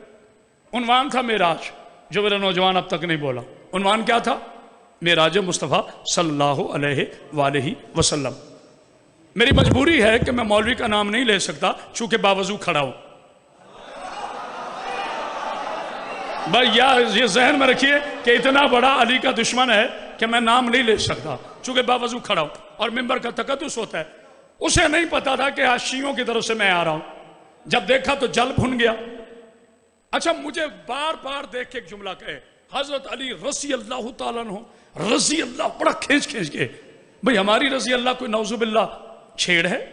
S2: عنوان تھا معراج، جو میرا نوجوان اب تک نہیں بولا۔ عنوان کیا تھا؟ معراج مصطفیٰ صلی اللہ علیہ وآلہ وسلم۔ میری مجبوری ہے کہ میں مولوی کا نام نہیں لے سکتا چونکہ باوضو کھڑا ہوں۔ بھائی یہ ذہن میں رکھیے کہ اتنا بڑا علی کا دشمن ہے کہ میں نام نہیں لے سکتا چونکہ باوضو کھڑا ہوں، اور ممبر کا تقدس ہوتا ہے۔ اسے نہیں پتا تھا کہ آج شیعوں کی طرف سے میں آ رہا ہوں، جب دیکھا تو جل بھن گیا۔ اچھا مجھے بار بار دیکھ کے ایک جملہ کہے، حضرت علی رضی اللہ تعالیٰ عنہ، رضی اللہ، بڑا کھینچ کے۔ بھئی ہماری رضی اللہ کوئی نعوذ باللہ چھیڑ ہے؟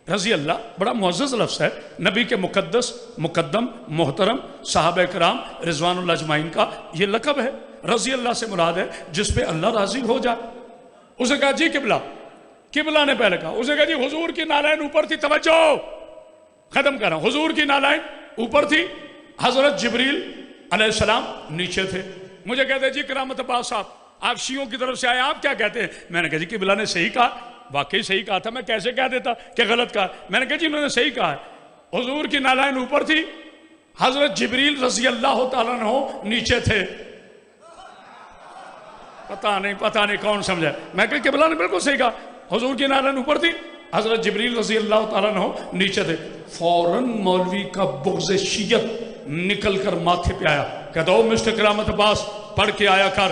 S2: رضی اللہ بڑا معزز لفظ ہے، نبی کے مقدس، مقدم، محترم صحابہ کرام رضوان اللہ اجمعین کا یہ لقب ہے۔ رضی اللہ سے مراد ہے جس پہ اللہ راضی ہو جائے۔ اسے کہا جی قبلہ، قبلہ نے پہلے کہا، اسے کہا جی حضور کی نالین اوپر تھی، توجہ ختم کر رہا ہوں، حضور کی نالین اوپر تھی، حضرت جبریل علیہ السلام نیچے تھے۔ مجھے کہتے ہیں جی کرامت عباس صاحب آپ شیعوں کی طرف سے آئے، آپ کیا کہتے ہیں؟ میں نے کہا جی قبلہ نے صحیح کہا، واقعی صحیح کہا تھا، میں کیسے کہہ دیتا کہ غلط کہا؟ میں نے کہا جی انہوں نے صحیح کہا ہے، حضور کی نالین اوپر تھی، حضرت جبریل رضی اللہ تعالیٰ عنہ نیچے تھے۔ پتہ نہیں کون سمجھا؟ میں کہا قبلہ نے بالکل صحیح کہا، حضور کی نالین اوپر تھی، حضرت جبریل رضی اللہ تعالیٰ عنہ نیچے تھے۔ فوراً مولوی کا بغض شیعت نکل کر ماتھے پہ آیا، کہتا ہو مسٹر کرامت عباس پڑھ کے آیا کر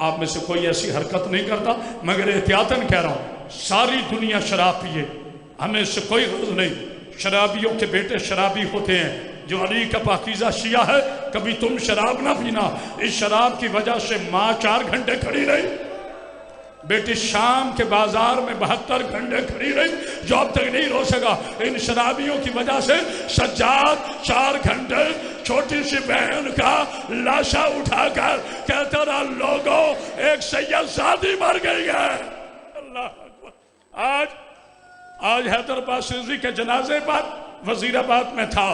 S2: آپ میں سے کوئی ایسی حرکت نہیں کرتا، مگر احتیاطاً کہہ رہا ہوں ساری دنیا شراب پیے، ہمیں اس سے کوئی غرض نہیں۔ شرابیوں کے بیٹے شرابی ہوتے ہیں، جو علی کا پاکیزہ شیعہ ہے، کبھی تم شراب نہ پینا۔ اس شراب کی وجہ سے ماں 4 گھنٹے کھڑی رہی، بیٹی شام کے بازار میں 72 گھنٹے کھڑی رہی، جو اب تک نہیں رو سکا۔ ان شرابیوں کی وجہ سے سجاد 4 گھنٹے چھوٹی سی بہن کا لاشا اٹھا کر کہتا رہا لوگوں ایک سید زادی مر گئی ہے۔ اللہ اکبر۔ آج حیدر باشرزی کے جنازے پر وزیر آباد میں تھا،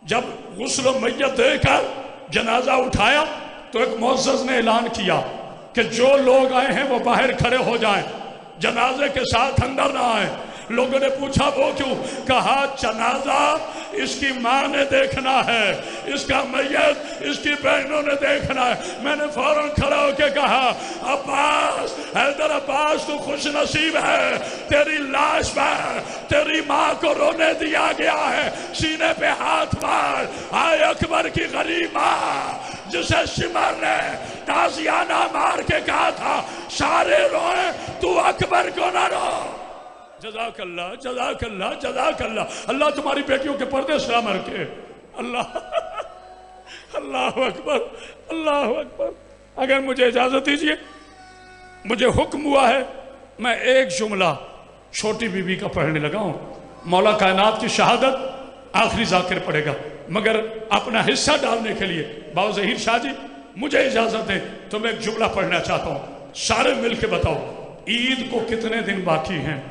S2: جب غسل و میت دے کر جنازہ اٹھایا تو ایک معزز نے اعلان کیا کہ جو لوگ آئے ہیں وہ باہر کھڑے ہو جائیں، جنازے کے ساتھ اندر نہ آئیں۔ لوگوں نے پوچھا وہ کیوں؟ کہا جنازہ اس کی ماں نے دیکھنا ہے، اس کا میت اس کی بہنوں نے دیکھنا ہے۔ میں نے فوراً کھڑا ہو کے کہا عباس، حیدر عباس تو خوش نصیب ہے، تیری لاش پر تیری ماں کو رونے دیا گیا ہے، سینے پہ ہاتھ مار۔ آئے اکبر کی غریب ماں جسے شمر نے تازیانہ مار کے کہا تھا سارے روئیں تو اکبر کو نہ رو۔ جزاک اللہ، جزاک اللہ، جزاک اللہ۔ اللہ تمہاری بیٹیوں کے پردے سلام رکھے۔ اللہ اللہ اکبر، اللہ اکبر۔ اگر مجھے اجازت دیجیے، مجھے حکم ہوا ہے میں ایک جملہ چھوٹی بی بی کا پڑھنے لگا ہوں۔ مولا کائنات کی شہادت آخری ذاکر پڑھے گا، مگر اپنا حصہ ڈالنے کے لیے باو ظہیر شاہ جی مجھے اجازت دیں تو میں ایک جملہ پڑھنا چاہتا ہوں۔ سارے مل کے بتاؤ عید کو کتنے دن باقی ہیں؟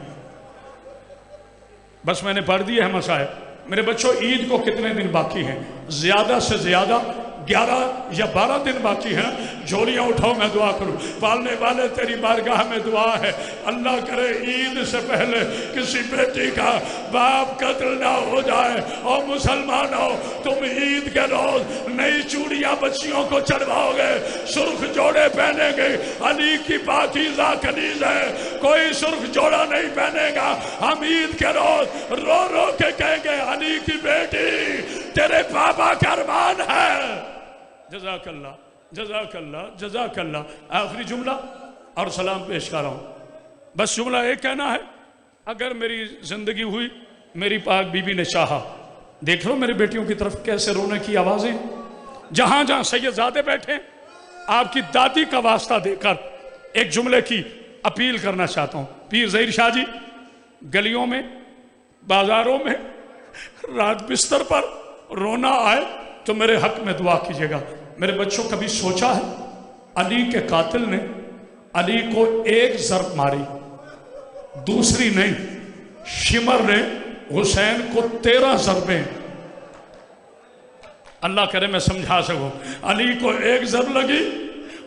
S2: بس میں نے پڑھ دی ہے مسائل۔ میرے بچوں عید کو کتنے دن باقی ہیں؟ زیادہ سے زیادہ 11 یا 12 دن باقی ہیں۔ جھولیاں اٹھاؤ میں دعا کروں۔ پالنے والے تیری بارگاہ میں دعا ہے، اللہ کرے عید سے پہلے کسی بیٹی کا باپ قتل نہ ہو جائے۔ اور مسلمانوں تم عید کے روز نئی چوڑیاں بچیوں کو چڑھواؤ گے، سرخ جوڑے پہنے گے، علی کی پاکیزہ کنیز ہے، کوئی سرخ جوڑا نہیں پہنے گا۔ ہم عید کے روز رو رو کے کہیں گے علی کی بیٹی تیرے بابا کا ارمان ہے۔ جزاک اللہ، جزاک اللہ، جزاک اللہ۔ آخری جملہ اور سلام پیش کر رہا ہوں۔ بس جملہ ایک کہنا ہے، اگر میری زندگی ہوئی، میری پاک بی بی نے چاہا، دیکھ لو میری بیٹیوں کی طرف کیسے رونے کی آوازیں، جہاں جہاں سید زادے بیٹھے آپ کی دادی کا واسطہ دے کر ایک جملے کی اپیل کرنا چاہتا ہوں۔ پیر ظہیر شاہ جی گلیوں میں، بازاروں میں، رات بستر پر رونا آئے تو میرے حق میں دعا کیجیے گا۔ میرے بچوں کبھی سوچا ہے علی کے قاتل نے علی کو ایک ضرب ماری، دوسری نہیں، شمر نے حسین کو 13 ضربیں۔ اللہ کرے میں سمجھا سکوں، علی کو ایک ضرب لگی،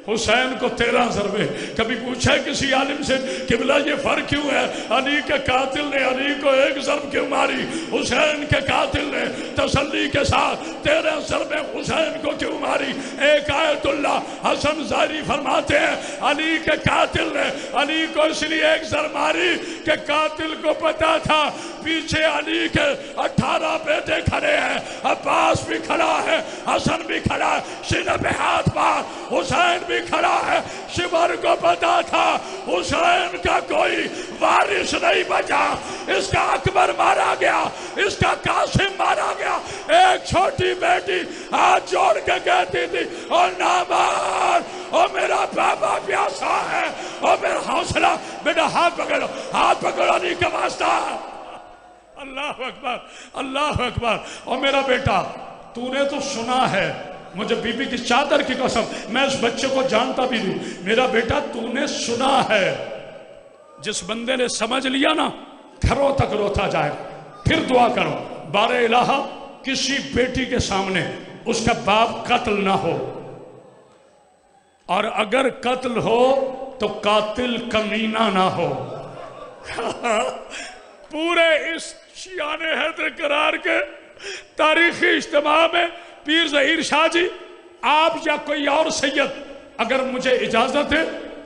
S2: حسین کو 13 ضربیں۔ کبھی پوچھا ہے کسی عالم سے قبلہ یہ فرق کیوں ہے؟ علی کے قاتل نے علی کو ایک ضرب کیوں ماری، حسین کے قاتل نے تسلی کے ساتھ 13 ضربیں حسین کو کیوں ماری؟ ایک آیت اللہ حسن زاری فرماتے ہیں علی کے قاتل نے علی کو اس لیے ایک ضرب ماری کہ قاتل کو پتا تھا پیچھے علی کے 18 بیٹے کھڑے ہیں، عباس بھی کھڑا ہے، حسن بھی کھڑا ہے، سینے پہ ہاتھ مار، حسین بھی کھڑا ہے۔ شمر کو پتا تھا حسین کا کوئی وارث نہیں بچا، اس کا اکبر مارا گیا، اس کا قاسم مارا گیا۔ ایک چھوٹی بیٹی ہاتھ جوڑ کے کہتی تھی اور نہ مار، اور میرا بابا پیاسا ہے، اور میرا حوصلہ، بیٹا ہاتھ پکڑو، ہاتھ پکڑو علی کا واسطہ۔ اللہ اکبر، اللہ اکبر۔ اور میرا بیٹا تو نے تو سنا ہے، مجھے بی بی کی چادر کی قسم، میں اس بچے کو جانتا بھی نہیں، میرا بیٹا تو نے سنا ہے، جس بندے نے سمجھ لیا نا گھروں تک روتا جائے۔ پھر دعا کرو بار الہ کسی بیٹی کے سامنے اس کا باپ قتل نہ ہو، اور اگر قتل ہو تو قاتل کمینہ نہ ہو۔ پورے اس شیعان حیدر قرار کے تاریخی اجتماع میں پیر ظہیر شاہ جی آپ یا کوئی اور سید اگر مجھے اجازت ہے